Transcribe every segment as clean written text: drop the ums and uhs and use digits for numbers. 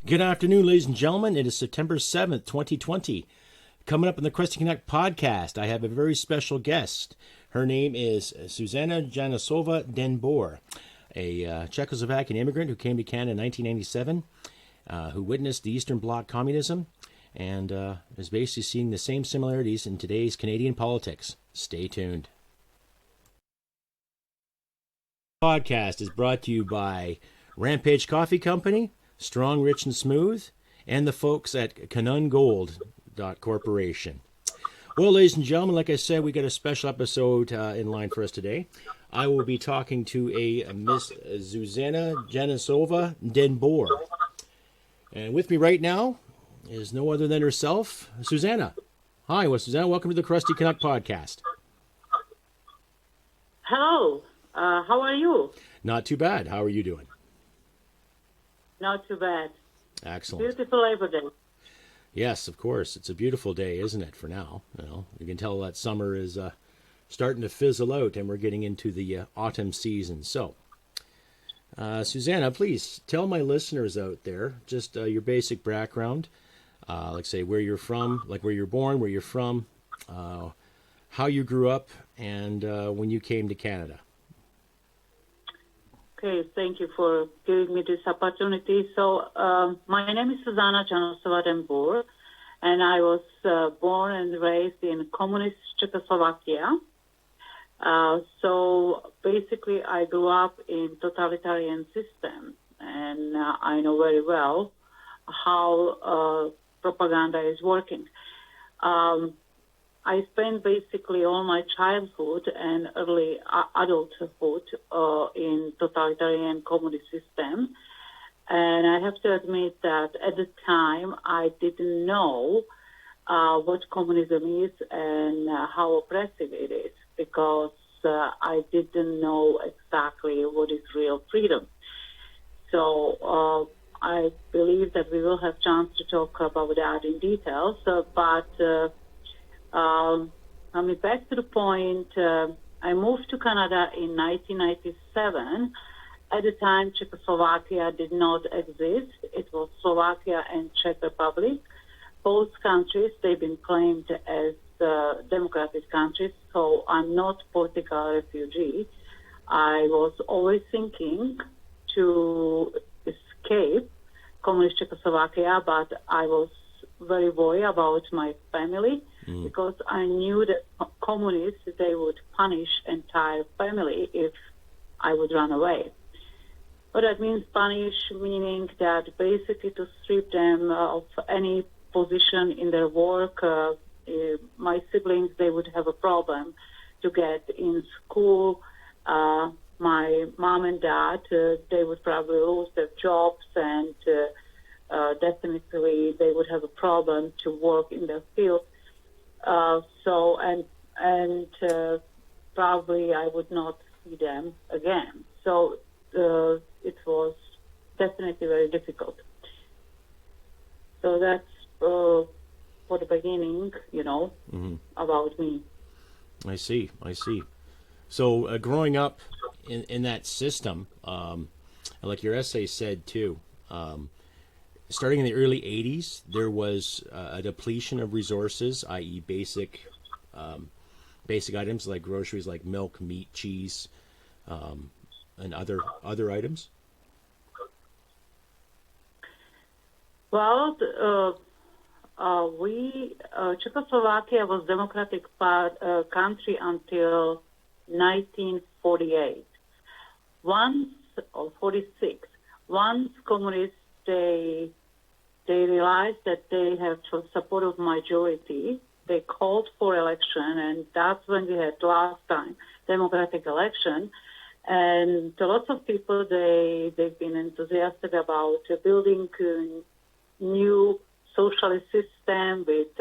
Good afternoon, ladies and gentlemen. It is September 7th, 2020. Coming up in the Crusty Canuck podcast, I have a very special guest. Her name is Zuzana Janosova Den Boer, a Czechoslovakian immigrant who came to Canada in 1997, who witnessed the Eastern Bloc communism, and is basically seeing the same similarities in today's Canadian politics. Stay tuned. The podcast is brought to you by Rampage Coffee Company, Strong, Rich, and Smooth, and the folks at Canuck Corporation. Well, ladies and gentlemen, like I said, we got a special episode in line for us today. I will be talking to a Miss Zuzana Janosova Den Boer. And with me right now is no other than herself, Zuzana. Hi, Zuzana. Welcome to the Crusty Canuck podcast. Hello. How are you? Not too bad. How are you doing? Not too bad. Excellent. Beautiful Labor Day. Yes, of course. It's a beautiful day, isn't it, for now? You can tell that summer is starting to fizzle out and we're getting into the autumn season. So, Zuzana, please tell my listeners out there just your basic background, like say where you're from, like where you're born, where you're from, how you grew up, and when you came to Canada. Okay, thank you for giving me this opportunity. So, my name is Zuzana Janosova Den Boer, and I was born and raised in Communist Czechoslovakia. So, basically, I grew up in totalitarian system, and I know very well how propaganda is working. I spent basically all my childhood and early adulthood in totalitarian communist system. And I have to admit that at the time I didn't know what communism is and how oppressive it is, because I didn't know exactly what is real freedom. So I believe that we will have chance to talk about that in details, coming back to the point, I moved to Canada in 1997. At the time, Czechoslovakia did not exist. It was Slovakia and Czech Republic. Both countries, they've been claimed as democratic countries, so I'm not political refugee. I was always thinking to escape communist Czechoslovakia, but I was very worried about my family, because I knew that communists, they would punish entire family if I would run away. But that means punish, meaning that basically to strip them of any position in their work. My siblings, they would have a problem to get in school. My mom and dad, they would probably lose their jobs, and definitely they would have a problem to work in their field. Probably I would not see them again. So it was definitely very difficult. So that's for the beginning, about me. I see. So growing up in that system, like your essay said too, starting in the early 80s, there was a depletion of resources, i.e. basic items like groceries, like milk, meat, cheese, and other items. Well, Czechoslovakia was democratic country until 1948. Once, or 46, once communists they realized that they have support of majority. They called for election, and that's when we had last time democratic election. And lots of people they've been enthusiastic about building a new socialist system with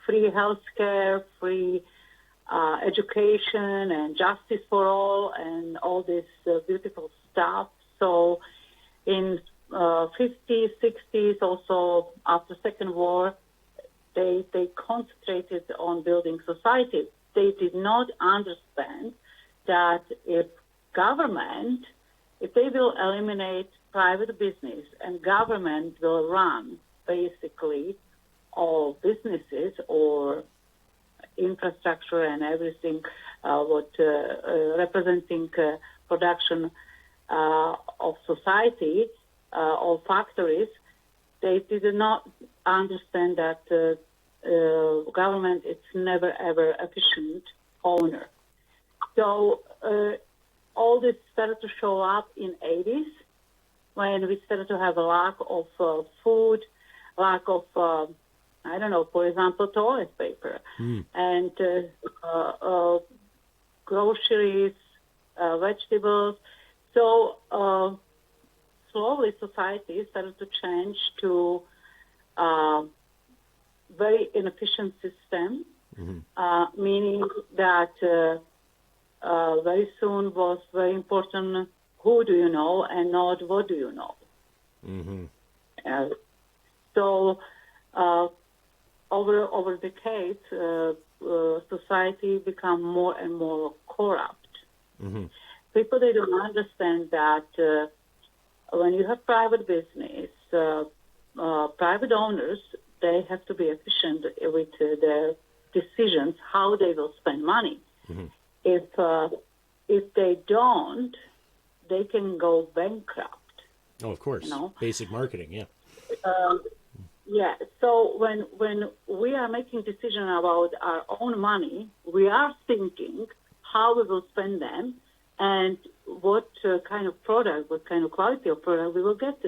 free healthcare, free education, and justice for all, and all this beautiful stuff. So in 50s, 60s, also after Second War, they concentrated on building society. They did not understand that if government, if they will eliminate private business and government will run basically all businesses or infrastructure and everything representing production of society or factories, they did not understand that government is never ever efficient owner. So all this started to show up in 80s when we started to have a lack of food, lack of for example, toilet paper and groceries, vegetables. So slowly society started to change to very inefficient system, meaning that very soon was very important who do you know and not what do you know. So over decades, society become more and more corrupt. People, they don't understand that when you have private business, private owners, they have to be efficient with their decisions, how they will spend money. If they don't, they can go bankrupt. Oh, of course. Basic marketing, yeah. Yeah. So when we are making decisions about our own money, we are thinking how we will spend them and what kind of product, what kind of quality of product we will get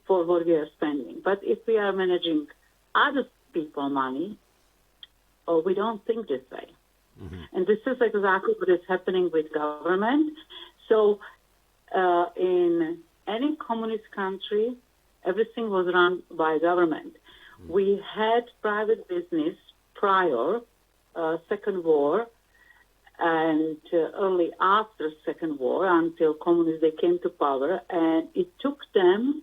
for what we are spending. But if we are managing other people's money, we don't think this way. And this is exactly what is happening with government. So in any communist country, everything was run by government. We had private business prior Second War and early after Second War until communists they came to power, and it took them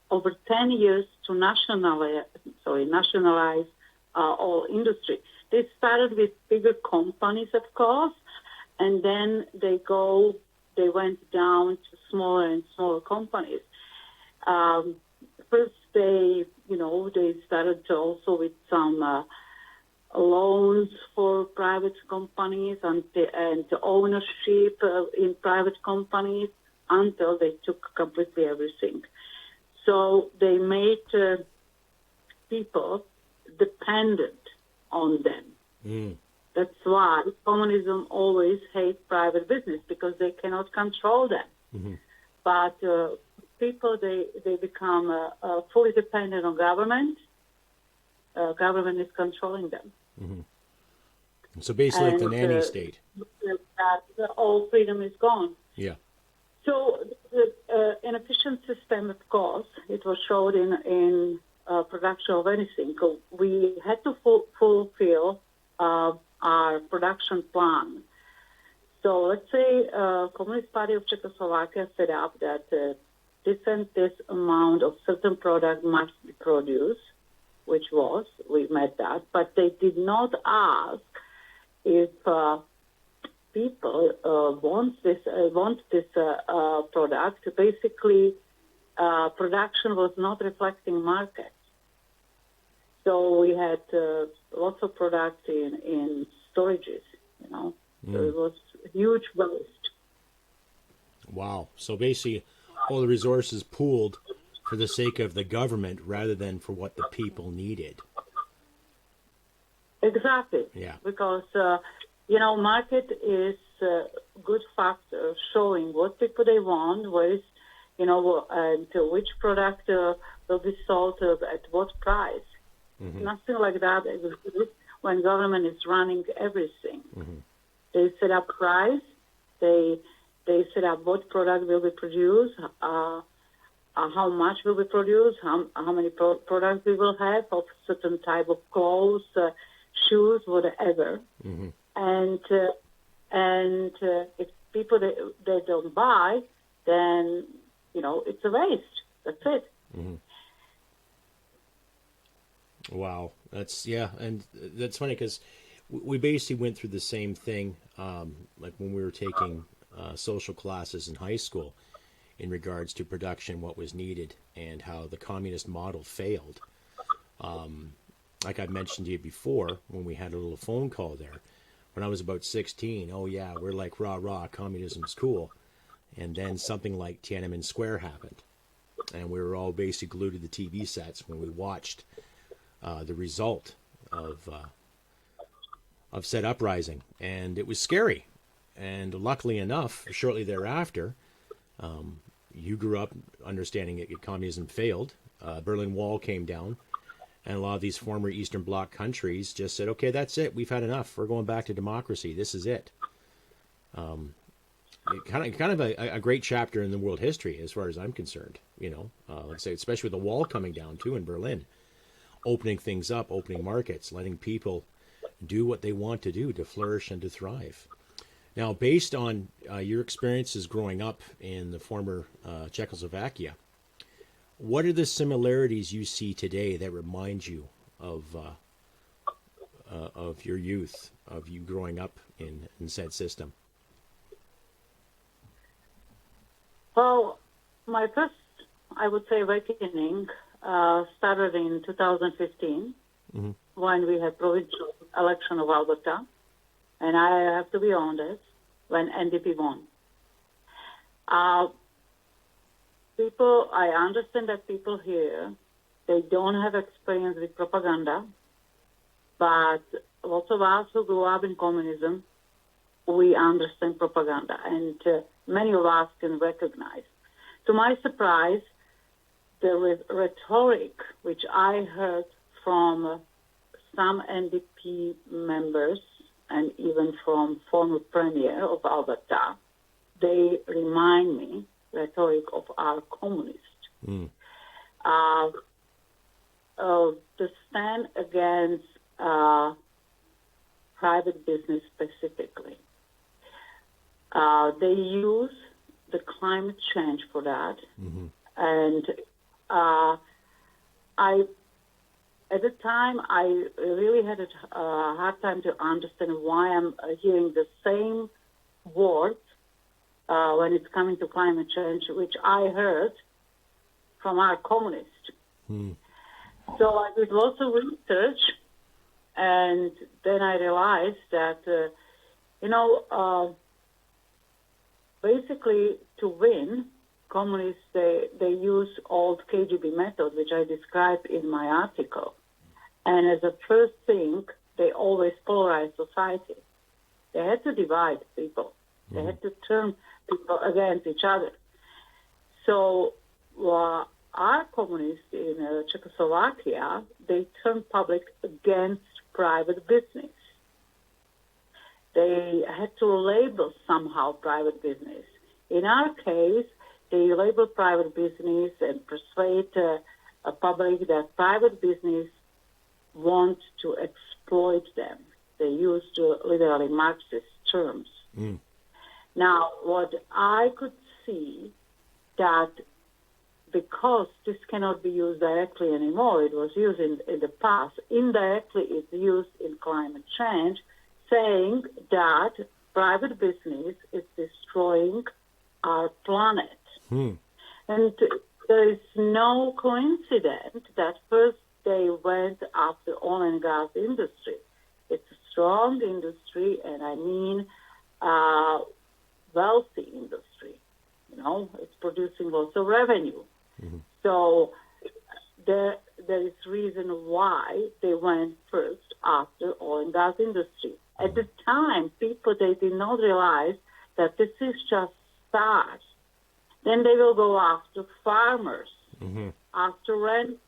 over 10 years to nationalize all industry. They started with bigger companies, of course, and then they went down to smaller and smaller companies. First, they started also with some loans for private companies and ownership in private companies until they took completely everything. So they made people dependent on them. That's why communism always hates private business, because they cannot control them. But people, they become fully dependent on government. Government is controlling them. So basically like the nanny state. All freedom is gone. Yeah. So the inefficient system, of course, it was showed in production of anything. We had to fulfill our production plan. So let's say Communist Party of Czechoslovakia set up that this and this amount of certain product must be produced, which we met that, but they did not ask if people want this product. Basically, production was not reflecting market. So we had lots of products in storages, So it was huge waste. Wow. So basically, all the resources pooled for the sake of the government rather than for what the people needed. Exactly. Yeah. Because, market is a good factor showing what people they want, and which product will be sold at what price. Nothing like that exists when government is running everything. They set up price, they set up what product will be produced, how much will be produced, how many products we will have of certain type of clothes, shoes, whatever. And if people they don't buy, then it's a waste. That's it. Wow, and that's funny because we basically went through the same thing, like when we were taking social classes in high school. in regards to production, what was needed, and how the communist model failed. Like I mentioned to you before, when we had a little phone call there, when I was about 16, oh yeah, we're like, rah, rah, communism's cool. And then something like Tiananmen Square happened. And we were all basically glued to the TV sets when we watched the result of said uprising. And it was scary. And luckily enough, shortly thereafter, you grew up understanding that communism failed. Berlin Wall came down. And a lot of these former Eastern Bloc countries just said, okay, that's it. We've had enough. We're going back to democracy. This is it. Kind of a great chapter in the world history as far as I'm concerned. You know, like I say, especially with the wall coming down, too, in Berlin. Opening things up, opening markets, letting people do what they want to do to flourish and to thrive. Now, based on your experiences growing up in the former Czechoslovakia, what are the similarities you see today that remind you of your youth, of you growing up in said system? Well, my first, I would say, awakening started in 2015 when we had provincial election of Alberta, and I have to be honest, when NDP won. People, I understand that people here, they don't have experience with propaganda, but lots of us who grew up in communism, we understand propaganda, and many of us can recognize. To my surprise, there was rhetoric which I heard from some NDP members and even from former premier of Alberta. They remind me rhetoric of our communists. The stand against private business specifically. They use the climate change for that. And at the time, I really had a hard time to understand why I'm hearing the same words when it's coming to climate change, which I heard from our communists. So I did lots of research, and then I realized that, basically to win, communists, they use old KGB method, which I described in my article. And as a first thing, they always polarize society. They had to divide people. They had to turn people against each other. So our communists in Czechoslovakia, they turned public against private business. They had to label somehow private business. In our case, they label private business and persuade a public that private business wants to exploit them. They used literally Marxist terms. Now, what I could see that because this cannot be used directly anymore, it was used in the past, indirectly it's used in climate change, saying that private business is destroying our planet. And there is no coincidence that first they went after oil and gas industry. It's a strong industry, and I mean wealthy industry. It's producing lots of revenue. So there is reason why they went first after oil and gas industry. At the time, people, they did not realize that this is just start. Then they will go after farmers, after renters,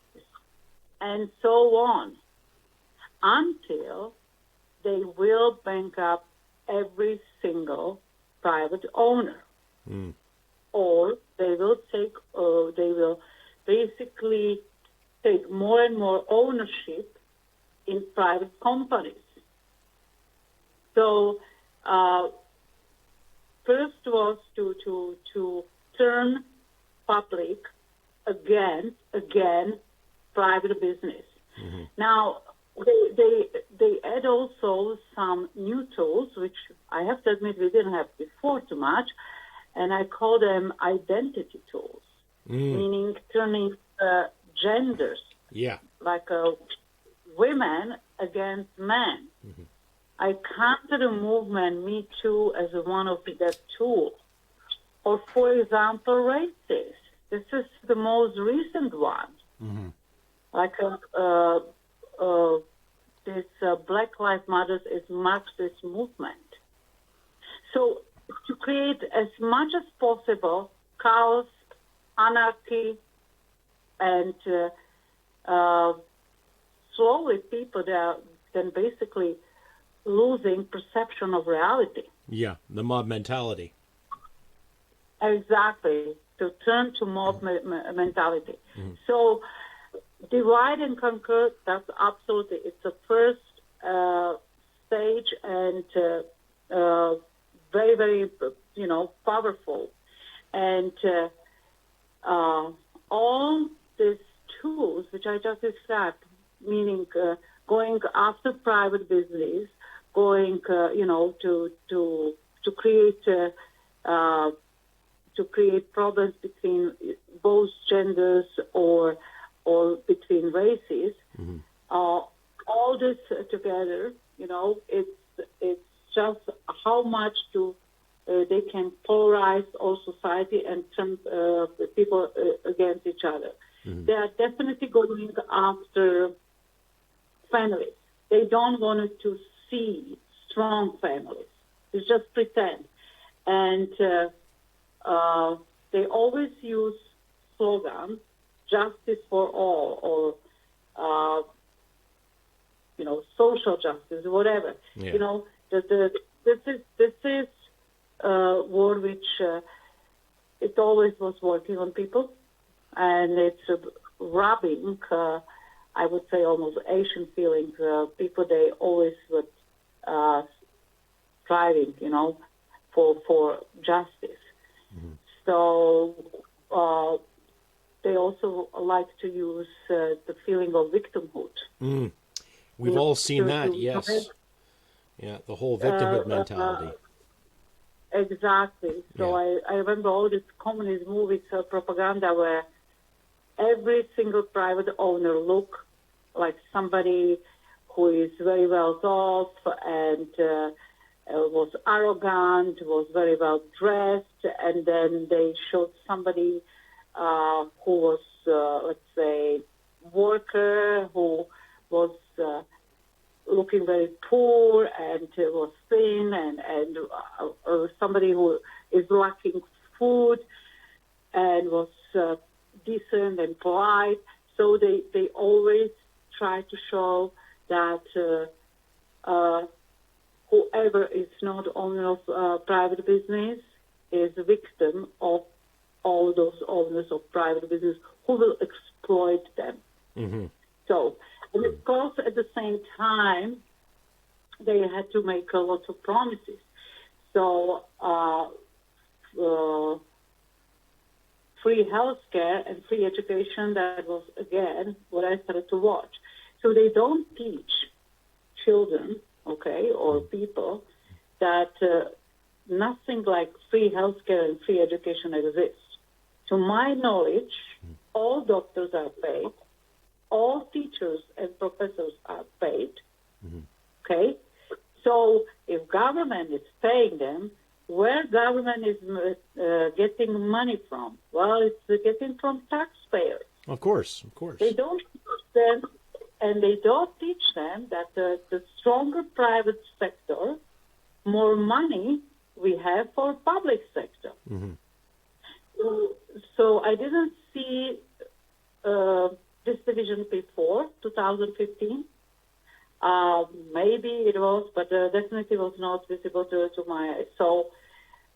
and so on, until they will bankrupt every single private owner. Or they will basically take more and more ownership in private companies. So first was to turn public against private business. Now they add also some new tools, which I have to admit we didn't have before too much. and I call them identity tools, meaning turning genders, like women against men. I counter the movement Me Too as one of the tools. Or, for example, races. This is the most recent one. Like this Black Lives Matter is Marxist movement. So to create as much as possible chaos, anarchy, and slowly people they are then basically losing perception of reality. Yeah, the mob mentality. Exactly, to turn to mob mentality. So divide and conquer, that's absolutely, it's the first stage and very, very, powerful. And all these tools, which I just described, meaning going after private business, going, to create problems between both genders or between races. All this together, it's just how much they can polarize our society and turn people against each other. They are definitely going after families. They don't want to see strong families. They just pretend. And they always use slogans, justice for all, or, social justice, whatever. Yeah. This is word which it always was working on people, and it's robbing, I would say, almost Asian feelings. People, they always were striving, for justice. So they also like to use the feeling of victimhood. We've all seen that, yes. Yeah, the whole victimhood mentality. Exactly. So I remember all these communist movies, propaganda, where every single private owner looked like somebody who is very well off and was arrogant, was very well dressed, and then they showed somebody who was, let's say, worker, who was looking very poor and was thin, and somebody who is lacking food and was decent and polite. So they always try to show that whoever is not owner of private business is a victim of all those owners of private business who will exploit them. So, and of course, at the same time, they had to make a lot of promises. So, free healthcare and free education, that was, again, what I started to watch. So they don't teach children, or people, that nothing like free healthcare and free education exists. To my knowledge, all doctors are paid, all teachers and professors are paid, So if government is paying them, where government is getting money from? Well, it's getting from taxpayers. Of course. They don't teach them, and they don't teach them that the stronger private sector, more money we have for public sector. So I didn't see this division before 2015. Maybe it was, but definitely was not visible to my eyes. So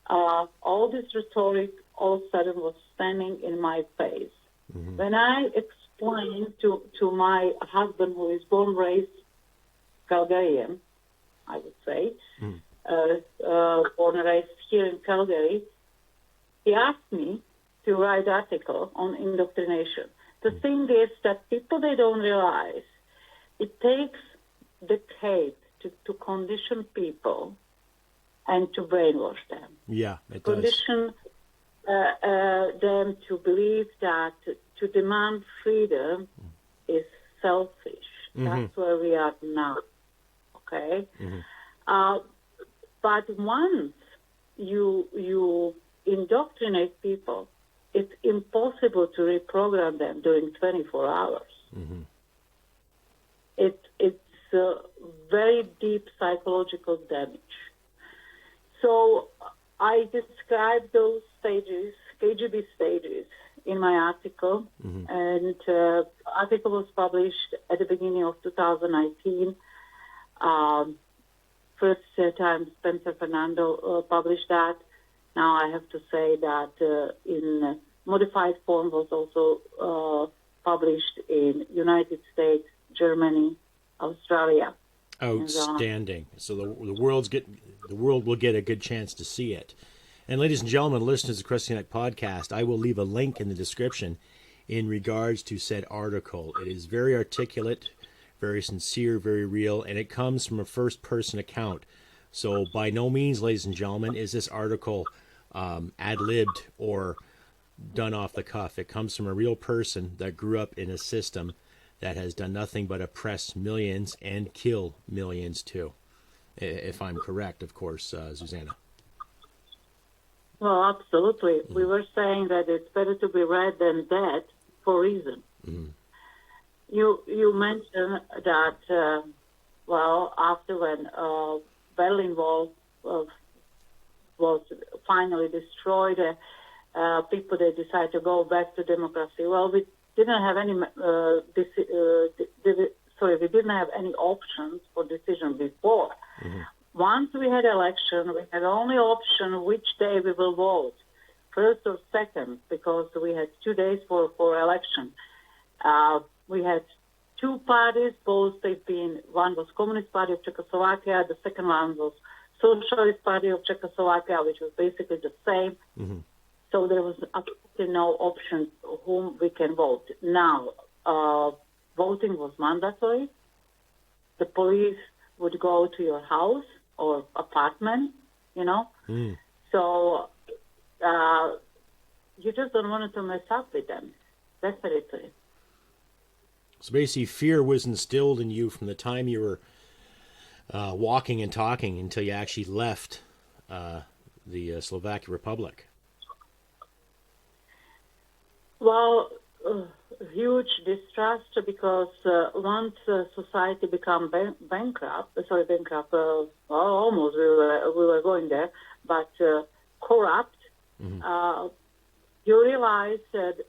all this rhetoric all of a sudden was standing in my face. When I explained to my husband, who is born, raised Calgarian, I would say, born and raised here in Calgary, he asked me to write an article on indoctrination. The thing is that people, they don't realize it takes decades to condition people and to brainwash them. Yeah, it Condition does. them to believe that to demand freedom is selfish. That's where we are now. Okay? But once you indoctrinate people, it's impossible to reprogram them during 24 hours. It's very deep psychological damage. So I describe those stages, KGB stages, in my article, and article was published at the beginning of 2019. First time Spencer Fernando published that. Now I have to say that in modified form was also published in United States, Germany, Australia. Outstanding. So the world will get a good chance to see it. And ladies and gentlemen, listeners of the Crusty Canuck podcast, I will leave a link in the description in regards to said article. It is very articulate, very sincere, very real, and it comes from a first-person account. So by no means, ladies and gentlemen, is this article ad-libbed or done off the cuff. It comes from a real person that grew up in a system that has done nothing but oppress millions and kill millions too. If I'm correct, of course, Zuzana. Well, absolutely. We were saying that it's better to be red than dead for a reason. You mentioned that, after when Berlin Wall was finally destroyed, people, they decided to go back to democracy. Well, we didn't have any we didn't have any options for decision before. Once we had election, we had only option which day we will vote, first or second, because we had 2 days for election. We had two parties, both they've been, one was Communist Party of Czechoslovakia, the second one was Socialist Party of Czechoslovakia, which was basically the same. So there was absolutely no option whom we can vote. Now, voting was mandatory. The police would go to your house or apartment, So you just don't want to mess up with them, definitely. So basically, fear was instilled in you from the time you were walking and talking until you actually left the Slovakian Republic. Well, huge distrust, because once society became bankrupt, almost we were going there, but corrupt, you realize that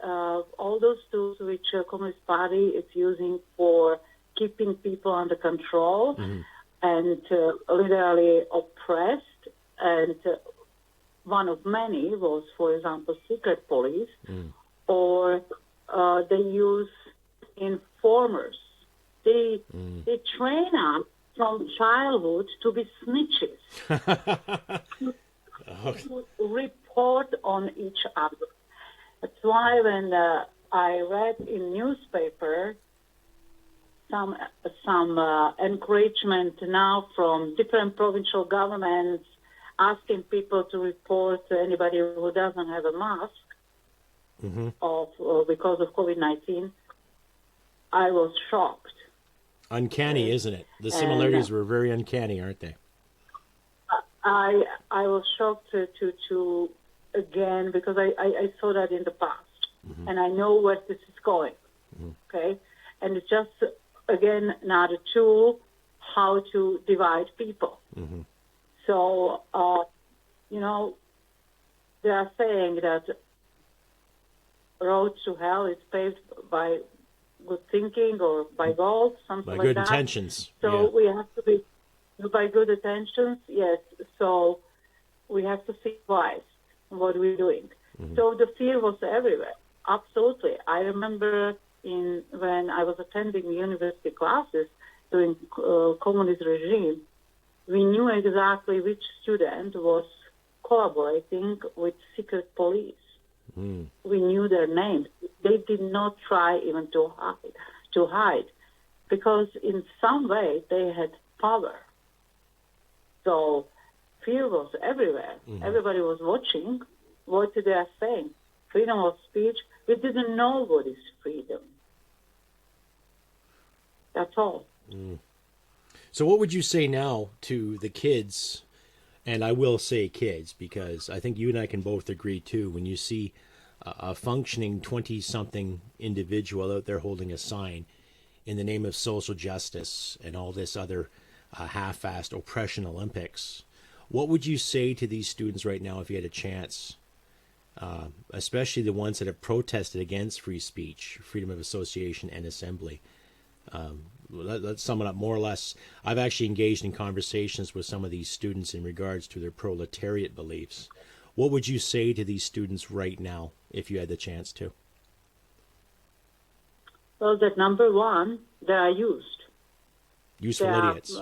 all those tools which Communist Party is using for keeping people under control and literally oppressed, and one of many was, for example, secret police, or they use informers. They train us from childhood to be snitches, to report on each other. That's why when I read in newspaper some encouragement now from different provincial governments asking people to report anybody who doesn't have a mask because of COVID-19, I was shocked. Uncanny, isn't it? The similarities were very uncanny, aren't they? I was shocked to again, because I saw that in the past, and I know where this is going. Okay, and it's just again another tool how to divide people. So they are saying that road to hell is paved by good thinking or by goals, something by like that. By good intentions. So we have to be by good intentions, yes. So we have to think twice what we're doing. So the fear was everywhere. Absolutely. I remember when I was attending university classes during communist regime, we knew exactly which student was collaborating with secret police. We knew their names. They did not try even to hide, because in some way they had power. So fear was everywhere. Everybody was watching, what they are saying. Freedom of speech, we didn't know what is freedom. That's all. So what would you say now to the kids, and I will say kids, because I think you and I can both agree too, when you see a functioning 20-something individual out there holding a sign in the name of social justice and all this other half-assed oppression Olympics, what would you say to these students right now if you had a chance, especially the ones that have protested against free speech, freedom of association and assembly? Let's sum it up more or less. I've actually engaged in conversations with some of these students in regards to their proletariat beliefs. What would you say to these students right now if you had the chance to? Well, that number one, they are used. Useful idiots.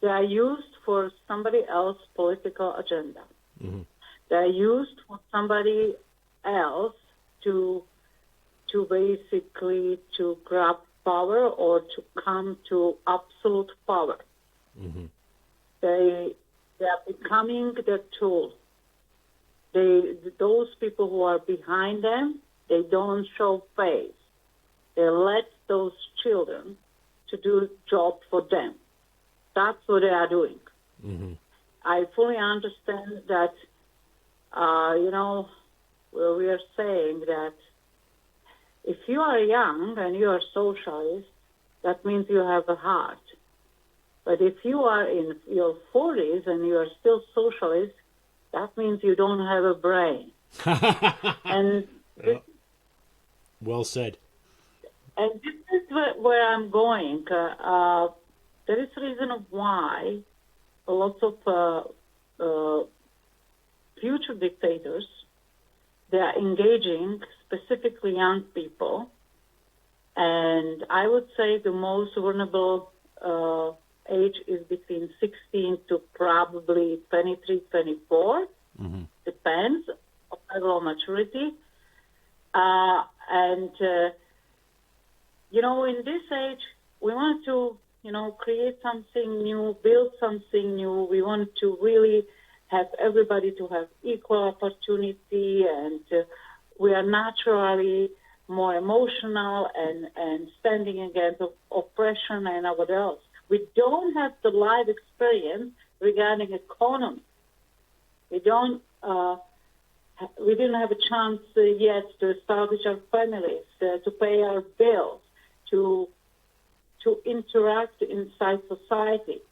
They are used for somebody else's political agenda. Mm-hmm. They are used for somebody else to basically to grab power or to come to absolute power. Mm-hmm. They are becoming the tool. Those people who are behind them, they don't show face. They let those children to do job for them. That's what they are doing. Mm-hmm. I fully understand that, we are saying that if you are young and you are socialist, that means you have a heart. But if you are in your 40s and you are still socialist, that means you don't have a brain. And well said. And this is where I'm going. There is a reason why a lot of future dictators, they are engaging specifically young people. And I would say the most vulnerable age is between 16 to probably 23, 24. Mm-hmm. Depends on level of maturity. In this age, we want to, create something new, build something new. We want to really have everybody to have equal opportunity, and we are naturally more emotional and standing against oppression and what else. We don't have the life experience regarding economy. We didn't have a chance yet to establish our families, to pay our bills, to interact inside society.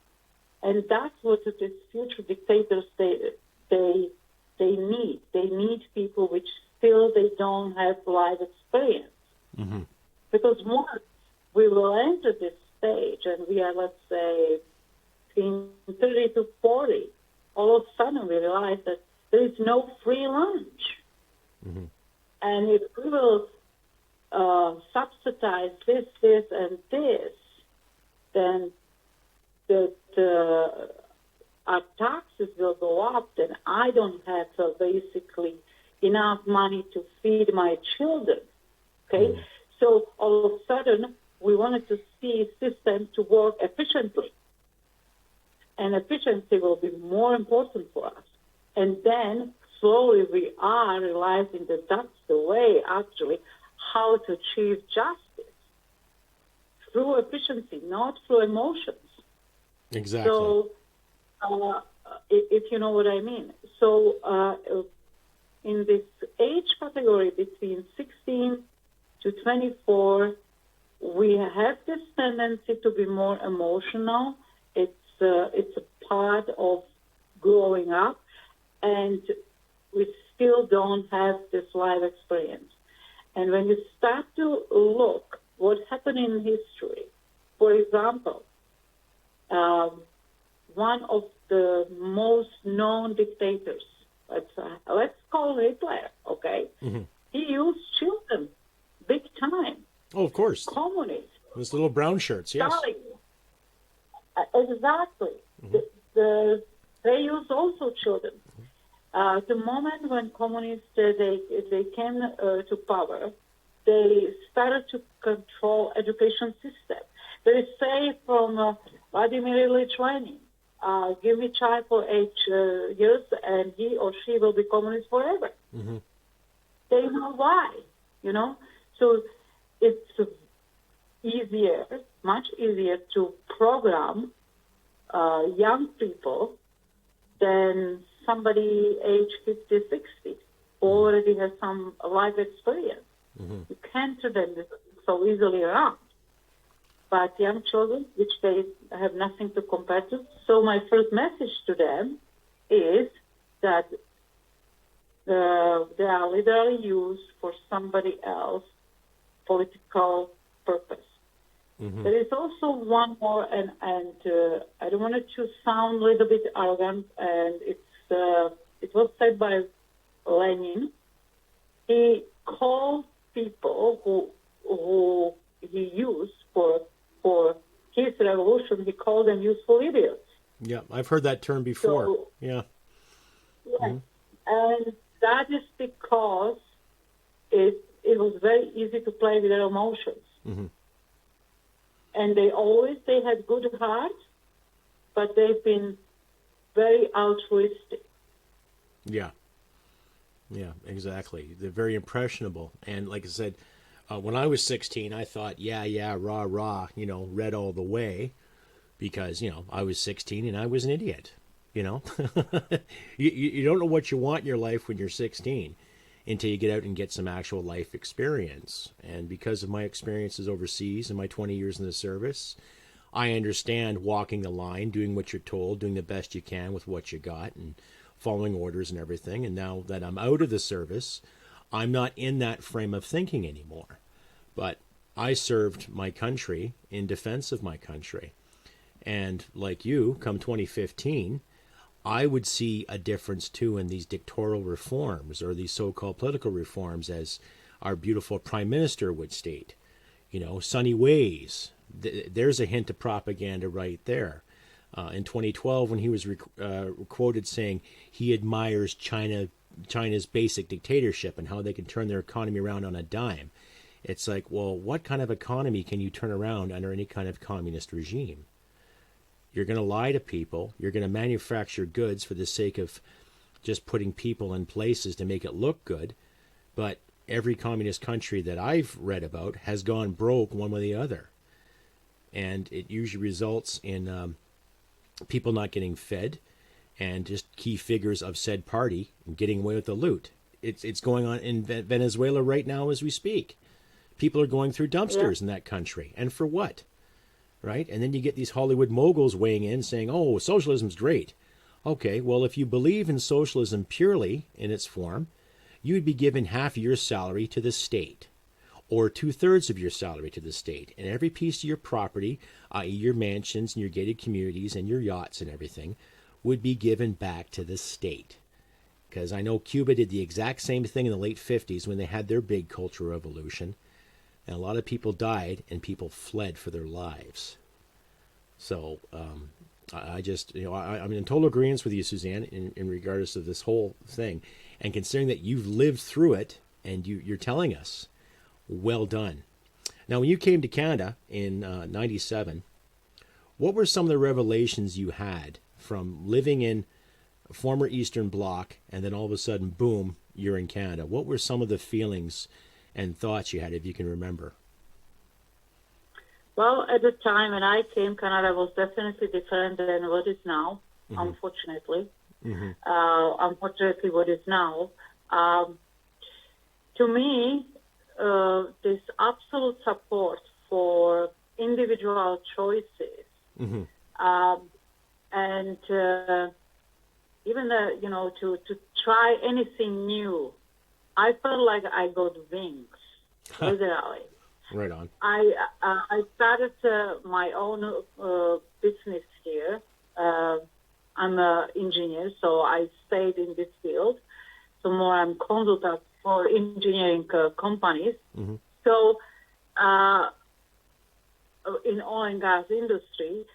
And that's what these future dictators, they need. They need people which still they don't have life experience. Mm-hmm. Because once we will enter this stage and we are, let's say, between 30 to 40, all of a sudden we realize that there is no free lunch. Mm-hmm. And if we will subsidize this, and this, then our taxes will go up, then I don't have basically enough money to feed my children. Okay? Mm-hmm. So all of a sudden, we wanted to see system to work efficiently. And efficiency will be more important for us. And then slowly we are realizing that that's the way, actually, how to achieve justice. Through efficiency, not through emotions. Exactly. So, if you know what I mean. So, in this age category between 16 to 24, we have this tendency to be more emotional. It's a part of growing up, and we still don't have this life experience. And when you start to look what happened in history, for example, one of the most known dictators, let's call Hitler, okay? Mm-hmm. He used children big time. Oh, of course. Communists. Those little brown shirts, yes. Stalin. Exactly. Mm-hmm. They used also children. The moment when communists they came to power, they started to control education system. They say from Vladimir Ilyich Lenin, give me child for 8 years, and he or she will be communist forever. Mm-hmm. They know why, you know. So it's easier, much easier to program young people than somebody age 50, 60 who already has some life experience. Mm-hmm. You can't turn them so easily around. But young children, which they have nothing to compare to. So my first message to them is that they are literally used for somebody else political purpose. Mm-hmm. There is also one more, and I don't want it to sound a little bit arrogant, and it was said by Lenin. He called people who he used for his revolution, he called them useful idiots. Yeah, I've heard that term before. So, yeah. Mm-hmm. And that is because it was very easy to play with their emotions. Mm-hmm. And they had good hearts, but they've been very altruistic. Yeah. Yeah, exactly. They're very impressionable. And like I said, when I was 16, I thought, yeah, rah, rah, read all the way because, I was 16 and I was an idiot, you don't know what you want in your life when you're 16 until you get out and get some actual life experience. And because of my experiences overseas and my 20 years in the service, I understand walking the line, doing what you're told, doing the best you can with what you got and following orders and everything. And now that I'm out of the service, I'm not in that frame of thinking anymore. But I served my country in defense of my country. And like you, come 2015, I would see a difference too in these dictatorial reforms or these so-called political reforms, as our beautiful prime minister would state. Sunny ways. There's a hint of propaganda right there. In 2012, when he was quoted saying he admires China's basic dictatorship and how they can turn their economy around on a dime. It's like, well, what kind of economy can you turn around under any kind of communist regime? You're going to lie to people. You're going to manufacture goods for the sake of just putting people in places to make it look good. But every communist country that I've read about has gone broke one way or the other. And it usually results in people not getting fed and just key figures of said party getting away with the loot. It's going on in Venezuela right now as we speak. People are going through dumpsters in that country. And for what? Right? And then you get these Hollywood moguls weighing in saying, oh, socialism's great. Okay, well, if you believe in socialism purely in its form, you would be given half of your salary to the state or 2/3 of your salary to the state. And every piece of your property, i.e. your mansions and your gated communities and your yachts and everything, would be given back to the state. Because I know Cuba did the exact same thing in the late 50s when they had their big cultural revolution. And a lot of people died and people fled for their lives. So I just, I'm in total agreement with you, Suzanne, in regards to this whole thing. And considering that you've lived through it and you're telling us, well done. Now, when you came to Canada in 97, what were some of the revelations you had from living in former Eastern Bloc and then all of a sudden, boom, you're in Canada? What were some of the feelings and thoughts you had, if you can remember? Well, at the time when I came, Canada was definitely different than what is now, unfortunately. Mm-hmm. Unfortunately, what is now. To me, this absolute support for individual choices, and even to try anything new, I felt like I got wings, literally. Right on. I started my own business here. I'm an engineer, so I stayed in this field. So more I'm consultant for engineering companies. Mm-hmm. So in oil and gas industry,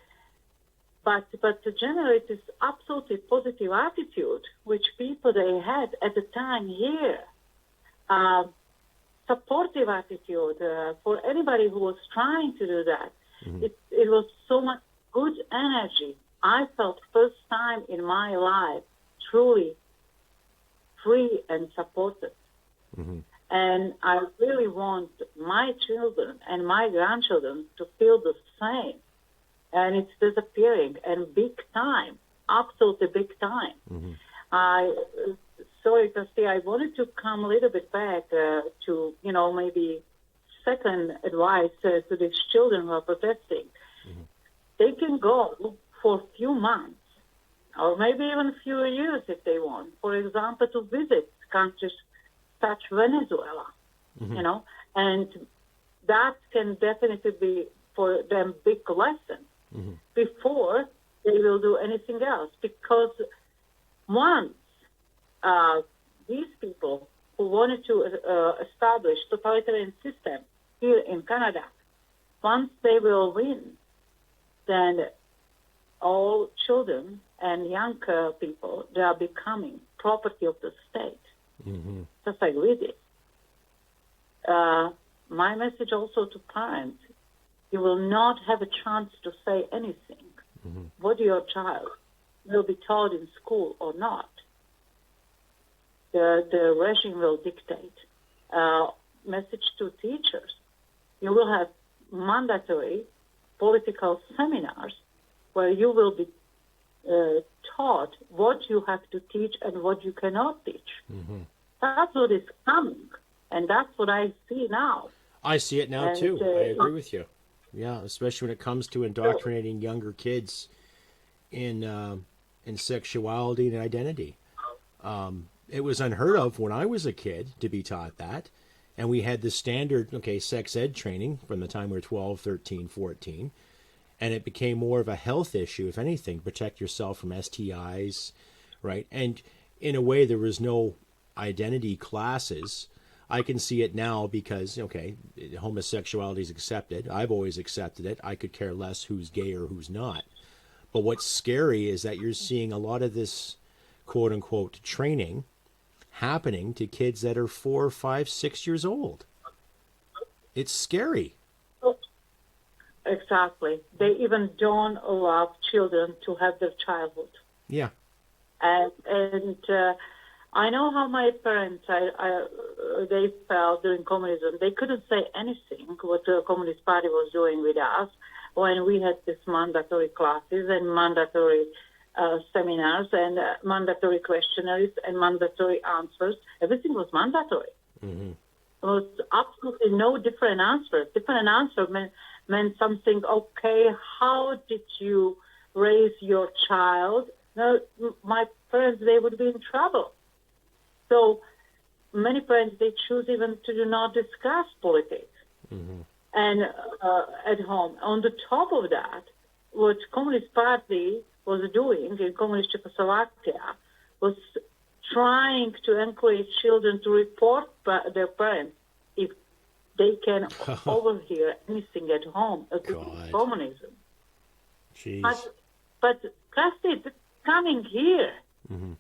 but to generate this absolutely positive attitude, which people they had at the time here, supportive attitude for anybody who was trying to do that. Mm-hmm. It was so much good energy I felt first time in my life truly free and supported. Mm-hmm. And I really want my children and my grandchildren to feel the same. And it's disappearing, and big time, absolutely big time. Mm-hmm. Sorry, Crusty, I wanted to come a little bit back to, maybe second advice to these children who are protesting. Mm-hmm. They can go for a few months, or maybe even a few years if they want, for example, to visit countries such Venezuela, Mm-hmm. and that can definitely be for them big lesson Mm-hmm. before they will do anything else. Because once these people who wanted to establish totalitarian system here in Canada, once they will win, then all children and young people, they are becoming property of the state, Mm-hmm. just like we did. My message also to parents, you will not have a chance to say anything. Mm-hmm. What your child will be taught in school or not. The regime will dictate. Message to teachers, you will have mandatory political seminars where you will be taught what you have to teach and what you cannot teach. Mm-hmm. That's what is coming, and that's what I see now. I see it now And, too. I agree with you. Yeah, especially when it comes to indoctrinating younger kids in sexuality and identity. It was unheard of when I was a kid to be taught that. And we had the standard, sex ed training from the time we were 12, 13, 14. And it became more of a health issue, if anything, protect yourself from STIs, right? And in a way, there was no identity classes. I can see it now because, homosexuality is accepted. I've always accepted it. I could care less who's gay or who's not. But what's scary is that you're seeing a lot of this quote unquote training happening to kids that are 4, 5, 6 years old. It's scary. Exactly. They even don't allow children to have their childhood. Yeah. And I know how my parents, they felt during communism. They couldn't say anything what the Communist Party was doing with us when we had these mandatory classes and mandatory seminars and mandatory questionnaires and mandatory answers. Everything was mandatory. Mm-hmm. There was absolutely no different answer. Different answer meant something, okay, how did you raise your child? No, my parents, they would be in trouble. So many parents, they choose even to do not discuss politics. Mm-hmm. And at home. On the top of that, what Communist Party was doing in Communist Czechoslovakia was trying to encourage children to report their parents if they can overhear anything at home about communism. Jeez. But Crusty, it's coming here. Mm-hmm.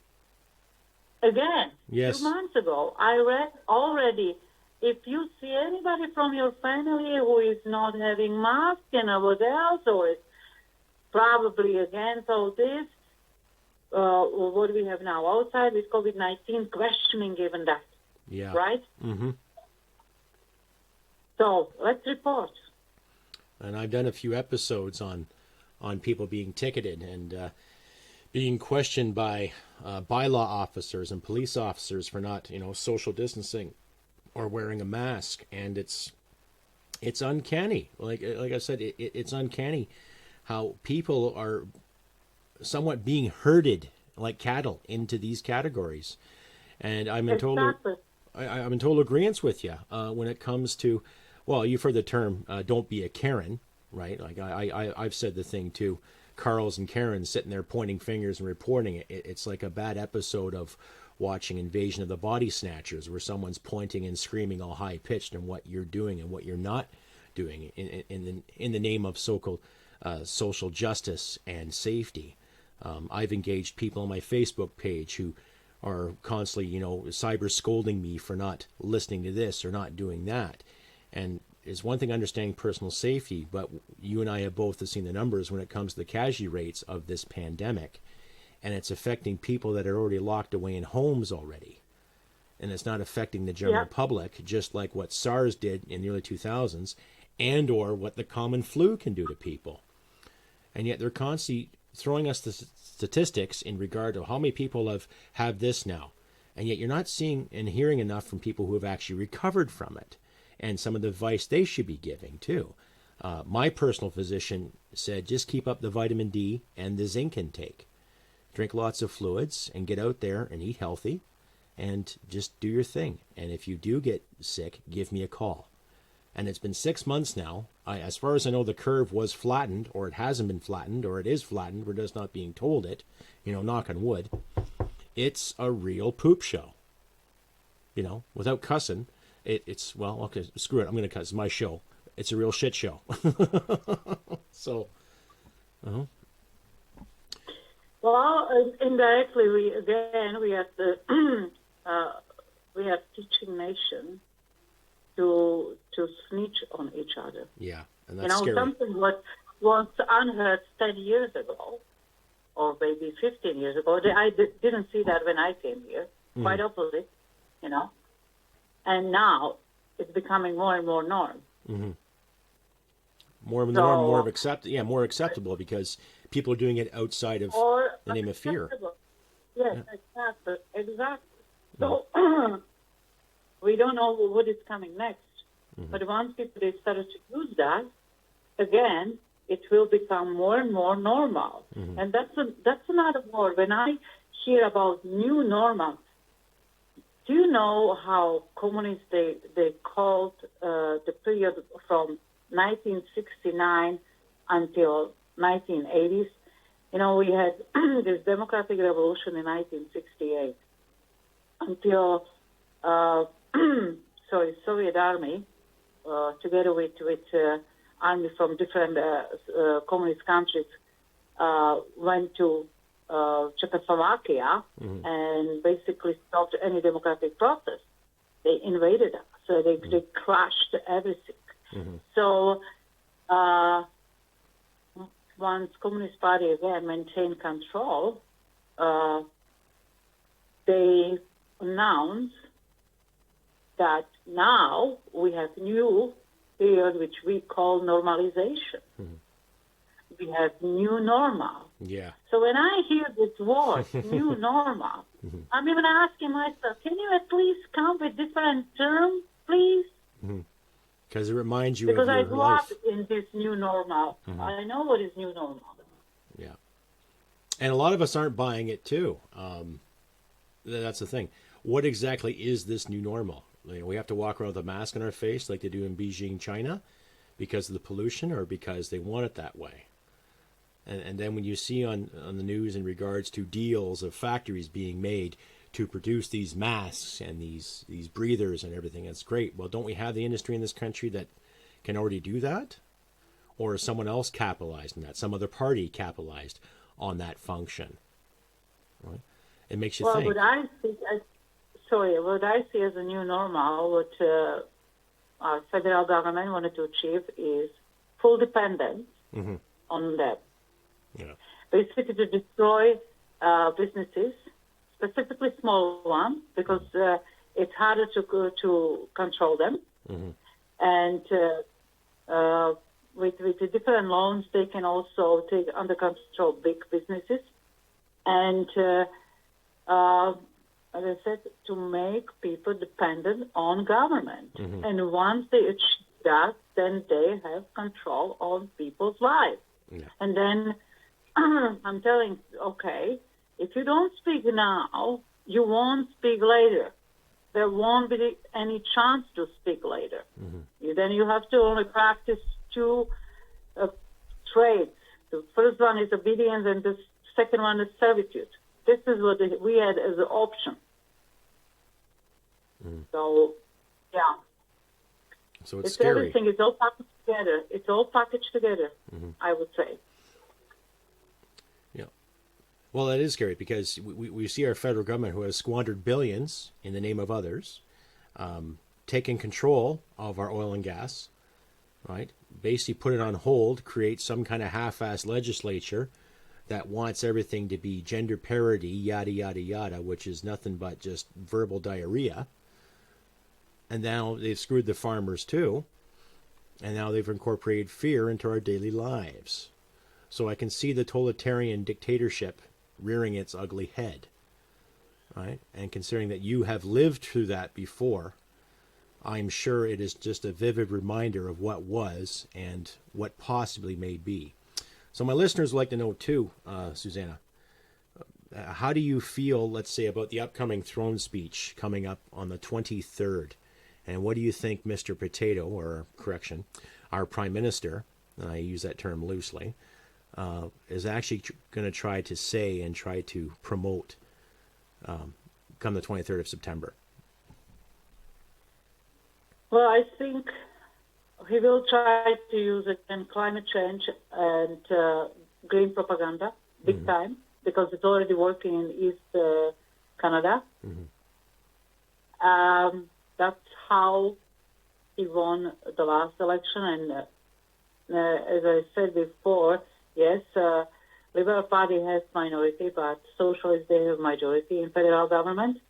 Again, Yes. 2 months ago, I read already, if you see anybody from your family who is not having mask and what else, or is probably against all this, what we have now outside with COVID-19, questioning even that. Yeah. Right? Mm-hmm. So let's report. And I've done a few episodes on people being ticketed and being questioned by bylaw officers and police officers for not, social distancing or wearing a mask. And it's uncanny. Like I said, it's uncanny how people are somewhat being herded like cattle into these categories. And I'm in total agreement with you when it comes to, well, you've heard the term, don't be a Karen, right? Like I've said the thing too. Carls and Karens sitting there pointing fingers and reporting it. It's like a bad episode of watching Invasion of the Body Snatchers, where someone's pointing and screaming all high pitched on what you're doing and what you're not doing in the name of so-called social justice and safety. I've engaged people on my Facebook page who are constantly, cyber scolding me for not listening to this or not doing that. And is one thing understanding personal safety, but you and I have both seen the numbers when it comes to the casualty rates of this pandemic, and it's affecting people that are already locked away in homes already. And it's not affecting the general public, just like what SARS did in the early 2000s, and or what the common flu can do to people. And yet they're constantly throwing us the statistics in regard to how many people have this now. And yet you're not seeing and hearing enough from people who have actually recovered from it, and some of the advice they should be giving too. My personal physician said, just keep up the vitamin D and the zinc intake. Drink lots of fluids and get out there and eat healthy and just do your thing. And if you do get sick, give me a call. And it's been 6 months now. As far as I know, the curve was flattened, or it hasn't been flattened, or it is flattened. We're just not being told it, knock on wood. It's a real poop show. Without cussing, it's, well, okay, screw it. I'm going to cuss. It's my show. It's a real shit show. So, Well, indirectly, we have the we have teaching nation to snitch on each other. Yeah, and that's scary. Something what was unheard 10 years ago, or maybe 15 years ago. I didn't see that when I came here. Quite opposite, And now it's becoming more and more norm. Mm-hmm. More acceptable because people are doing it outside of the name of fear. Yes, exactly. So we don't know what is coming next. Mm-hmm. But once people they started to use that, again, it will become more and more normal. Mm-hmm. And that's another word. When I hear about new normal, do you know how communists they called the period from 1969 until 1980s? We had this democratic revolution in 1968 until Soviet army together with army from different communist countries went to Czechoslovakia and basically stopped any democratic process. They invaded us, so they crushed everything. Mm-hmm. So once Communist Party again maintained control, they announced that now we have new period which we call normalization. Mm-hmm. We have new normal. Yeah. So when I hear this word, new normal, mm-hmm. I'm even asking myself, can you at least come with different terms, please? Because it reminds you because of your I grew life. up in this new normal. Mm-hmm. I know what is new normal. Yeah. And a lot of us aren't buying it, too. That's the thing. What exactly is this new normal? We have to walk around with a mask on our face like they do in Beijing, China, because of the pollution or because they want it that way. And then when you see on the news in regards to deals of factories being made to produce these masks and these breathers and everything, that's great. Well, don't we have the industry in this country that can already do that? Or is someone else capitalized on that? Some other party capitalized on that function? Right? It makes you think. What I see as a new normal, what our federal government wanted to achieve is full dependence on that. Yeah. Basically to destroy businesses, specifically small ones, because it's harder to control them. Mm-hmm. And with the different loans, they can also take under control big businesses. And as I said, to make people dependent on government. Mm-hmm. And once they achieve that, then they have control on people's lives. Yeah. And then I'm telling, okay, if you don't speak now, you won't speak later. There won't be any chance to speak later. Mm-hmm. Then you have to only practice two traits. The first one is obedience, and the second one is servitude. This is what we had as an option. Mm. So, yeah. So it's scary. Everything is all packaged together. It's all packaged together, I would say. Yeah. Well, that is scary because we see our federal government, who has squandered billions in the name of others, taking control of our oil and gas, right? Basically put it on hold, create some kind of half-assed legislature that wants everything to be gender parity, yada, yada, yada, which is nothing but just verbal diarrhea. And now they've screwed the farmers too. And now they've incorporated fear into our daily lives. So I can see the totalitarian dictatorship rearing its ugly head, right? And considering that you have lived through that before, I'm sure it is just a vivid reminder of what was and what possibly may be. So my listeners would like to know too, Zuzana, how do you feel, let's say, about the upcoming throne speech coming up on the 23rd? And what do you think Mr. Potato, or correction, our Prime Minister, and I use that term loosely, is actually going to try to say and try to promote come the 23rd of September? Well, I think he will try to use it in climate change and green propaganda big time, because it's already working in East Canada. That's how he won the last election. And as I said before, yes, Liberal Party has minority, but Socialists, they have majority in federal government.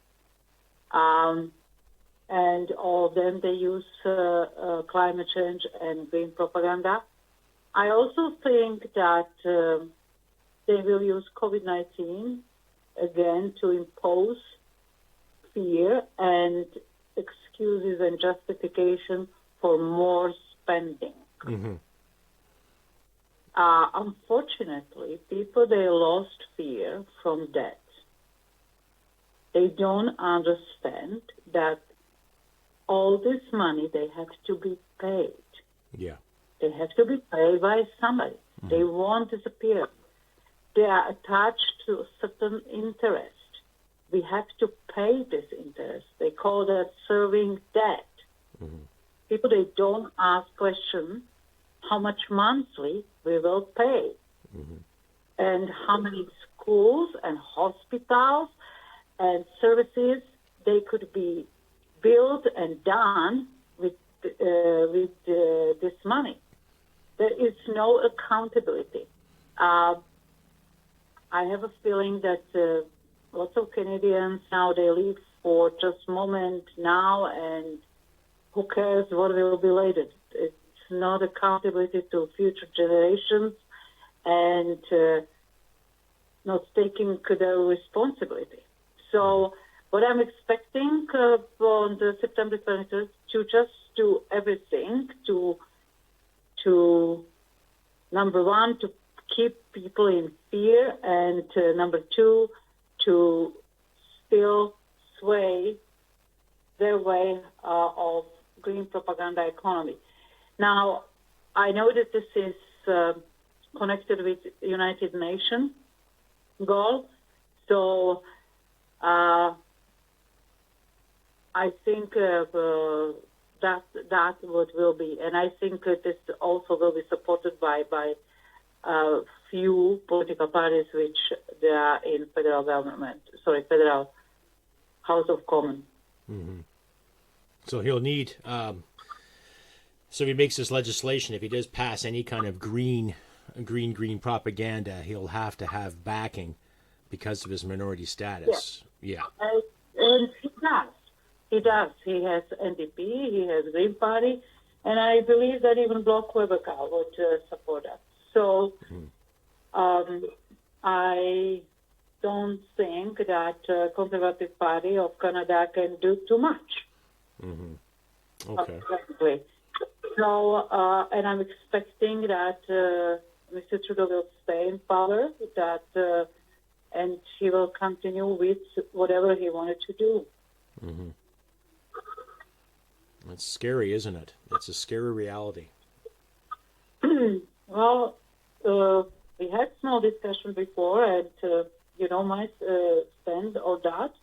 And all of them, they use climate change and green propaganda. I also think that they will use COVID-19 again to impose fear and excuses and justification for more spending. Unfortunately, people, they lost fear from debt. They don't understand that all this money, they have to be paid. Yeah. They have to be paid by somebody. They won't disappear. They are attached to a certain interest. We have to pay this interest. They call that serving debt. People, they don't ask questions how much monthly we will pay and how many schools and hospitals and services they could be built and done with this money. There is no accountability. I have a feeling that lots of Canadians now, they live for just moment now, and who cares what will be later. It's not accountability to future generations and not taking their responsibility. So what I'm expecting on the September 23rd, to just do everything to number one, to keep people in fear, and number two, to still sway their way of green propaganda economy. Now, I know that this is connected with United Nations goal, so I think that what will be, and I think this also will be supported by few political parties which they are in federal House of Commons. So he'll need, so if he makes this legislation, if he does pass any kind of green propaganda, he'll have to have backing because of his minority status. Yeah. And he does. He has NDP, he has Green Party, and I believe that even Bloc Quebecois would support that. So I don't think that Conservative Party of Canada can do too much. Okay. Exactly. So, and I'm expecting that Mr. Trudeau will stay in power, and he will continue with whatever he wanted to do. That's scary, isn't it? It's a scary reality. Well, we had small discussion before, and my stand on that.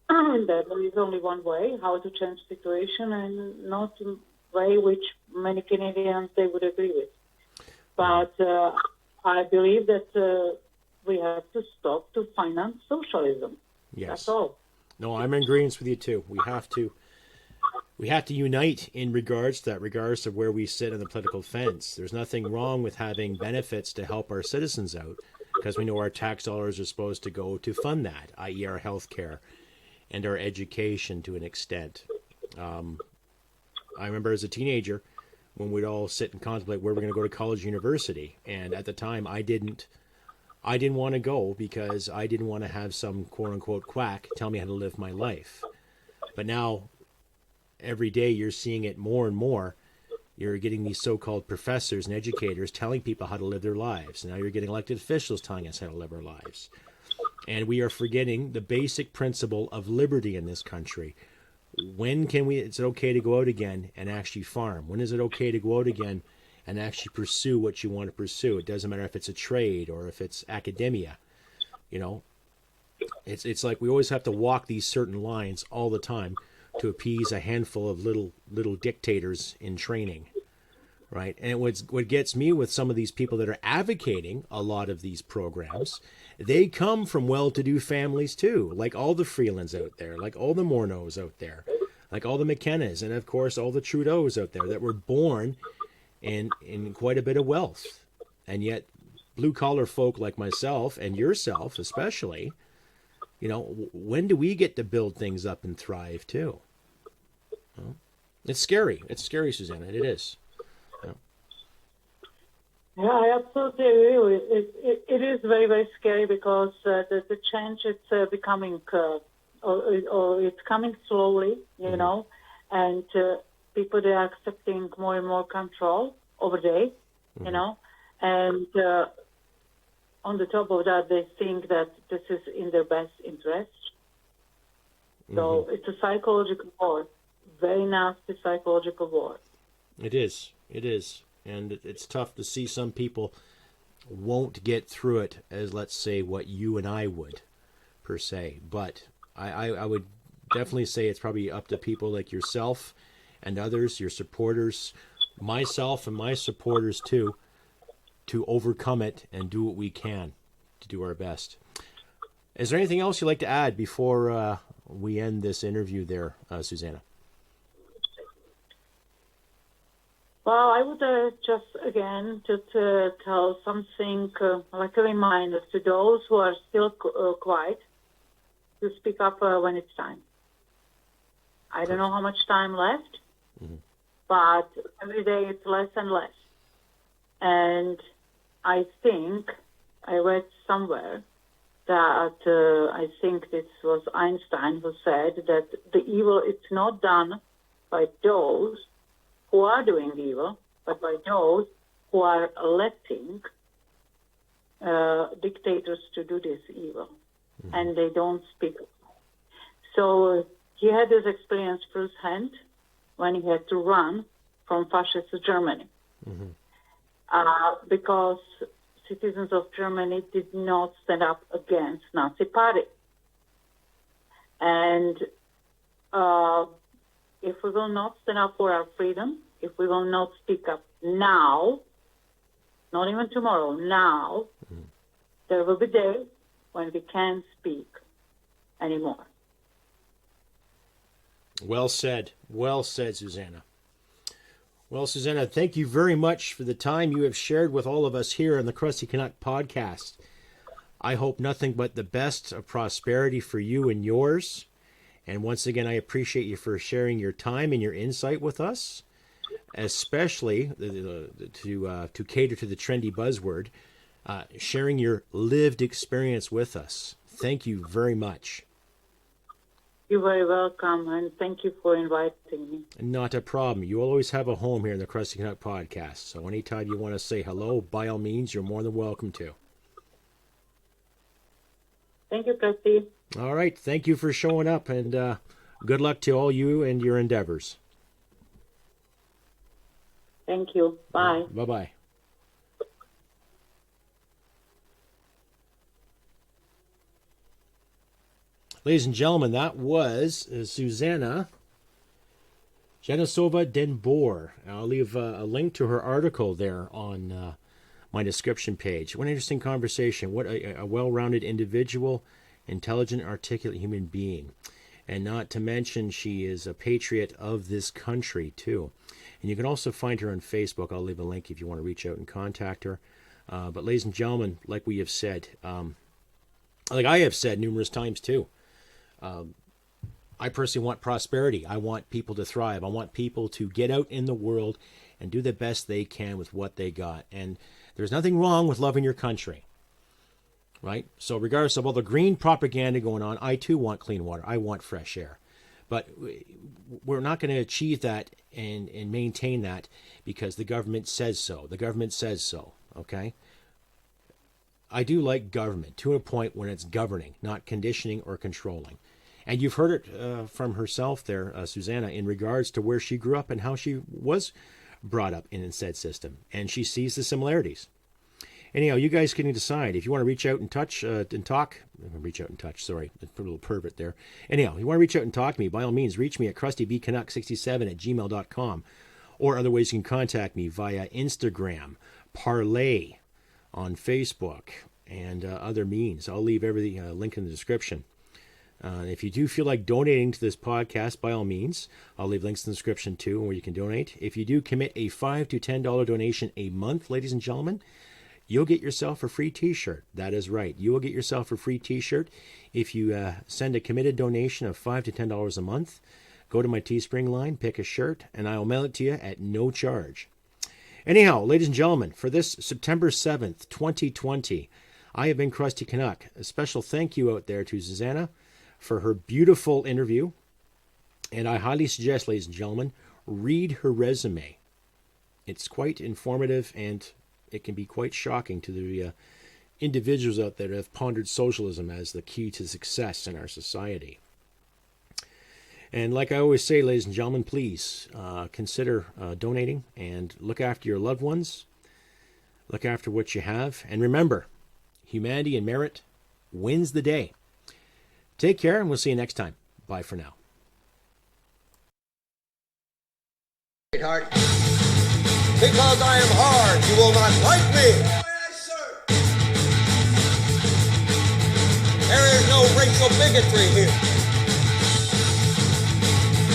That there is only one way how to change the situation, and not a way which many Canadians they would agree with. But I believe that we have to stop to finance socialism. Yes. That's all. No, I'm in agreement with you too. we have to unite in regards to that, regardless of where we sit on the political fence. There's nothing wrong with having benefits to help our citizens out, because we know our tax dollars are supposed to go to fund that, i.e. our health care and our education to an extent. I remember as a teenager when we'd all sit and contemplate where we're going to go to college, university, and at the time I didn't want to go because I didn't want to have some quote-unquote quack tell me how to live my life. But now, every day you're seeing it more and more. You're getting these so-called professors and educators telling people how to live their lives. Now you're getting elected officials telling us how to live our lives. And we are forgetting the basic principle of liberty in this country. When is it okay to go out again and actually farm? When is it okay to go out again and actually pursue what you want to pursue? It doesn't matter if it's a trade or if it's academia. You know, it's like we always have to walk these certain lines all the time to appease a handful of little dictators in training, right? And what gets me with some of these people that are advocating a lot of these programs, they come from well-to-do families too, like all the Freelands out there, like all the Morneaus out there, like all the McKennas, and of course all the Trudeaus out there that were born in quite a bit of wealth. And yet blue-collar folk like myself and yourself especially, you know, when do we get to build things up and thrive too? Well, it's scary. It's scary, Zuzana. It is. Yeah, I absolutely agree with it. It is very, very scary because the change is becoming, or it's coming slowly, you know, and people, they are accepting more and more control over day, you know, and on the top of that, they think that this is in their best interest. So it's a psychological war, very nasty psychological war. It is. It is. And it's tough to see some people won't get through it as, let's say, what you and I would, per se. But I would definitely say it's probably up to people like yourself and others, your supporters, myself and my supporters too, to overcome it and do what we can to do our best. Is there anything else you'd like to add before we end this interview there, Zuzana? Well, I would just, again, tell something like a reminder to those who are still quiet to speak up when it's time. I don't know how much time left, but every day it's less and less. And I think I read somewhere that I think this was Einstein who said that the evil is not done by those who are doing evil, but by those who are letting dictators to do this evil, and they don't speak. So he had this experience firsthand when he had to run from fascist Germany, because citizens of Germany did not stand up against Nazi Party. And if we will not stand up for our freedom, if we will not speak up now, not even tomorrow, now, there will be days when we can't speak anymore. Well said. Well said, Zuzana. Well, Zuzana, thank you very much for the time you have shared with all of us here on the Crusty Canuck podcast. I hope nothing but the best of prosperity for you and yours. And once again, I appreciate you for sharing your time and your insight with us, especially to cater to the trendy buzzword, sharing your lived experience with us. Thank you very much. You're very welcome, and thank you for inviting me. Not a problem. You always have a home here in the Crusty Canuck podcast, so anytime you want to say hello, by all means, you're more than welcome to. Thank you, Crusty. All right. Thank you for showing up, and good luck to all you and your endeavors. Thank you. Bye. Bye-bye. Ladies and gentlemen, that was Zuzana Janosova Den Boer. I'll leave a link to her article there on my description page. What an interesting conversation. What a well-rounded individual, intelligent, articulate human being. And not to mention, she is a patriot of this country, too. And you can also find her on Facebook. I'll leave a link if you want to reach out and contact her. But ladies and gentlemen, like we have said, like I have said numerous times, too, I personally want prosperity. I want people to thrive. I want people to get out in the world and do the best they can with what they got. And there's nothing wrong with loving your country, right? So regardless of all the green propaganda going on, I too want clean water. I want fresh air. But we're not going to achieve that and maintain that because the government says so. The government says so, okay? I do like government to a point when it's governing, not conditioning or controlling. And you've heard it from herself there, Zuzana, in regards to where she grew up and how she was brought up in said system. And she sees the similarities. Anyhow, you guys can decide if you want to reach out and touch and talk. Sorry, a little pervert there. Anyhow, you want to reach out and talk to me, by all means, reach me at crustybcanuck67@gmail.com. Or other ways you can contact me via Instagram, Parlay on Facebook, and other means. I'll leave every link in the description. If you do feel like donating to this podcast, by all means, I'll leave links in the description too where you can donate. If you do commit a $5 to $10 donation a month, ladies and gentlemen, you'll get yourself a free t-shirt. That is right. You will get yourself a free t-shirt if you send a committed donation of $5 to $10 a month. Go to my Teespring line, pick a shirt, and I'll mail it to you at no charge. Anyhow, ladies and gentlemen, for this September 7th, 2020, I have been Crusty Canuck. A special thank you out there to Zuzana for her beautiful interview. And I highly suggest, ladies and gentlemen, read her resume. It's quite informative and it can be quite shocking to the individuals out there that have pondered socialism as the key to success in our society. And like I always say, ladies and gentlemen, please consider donating and look after your loved ones. Look after what you have. And remember, humanity and merit wins the day. Take care, and we'll see you next time. Bye for now. Sweetheart, because I am hard, you will not like me. Yes, sir. There is no racial bigotry here.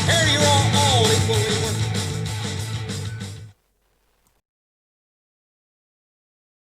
Here you are.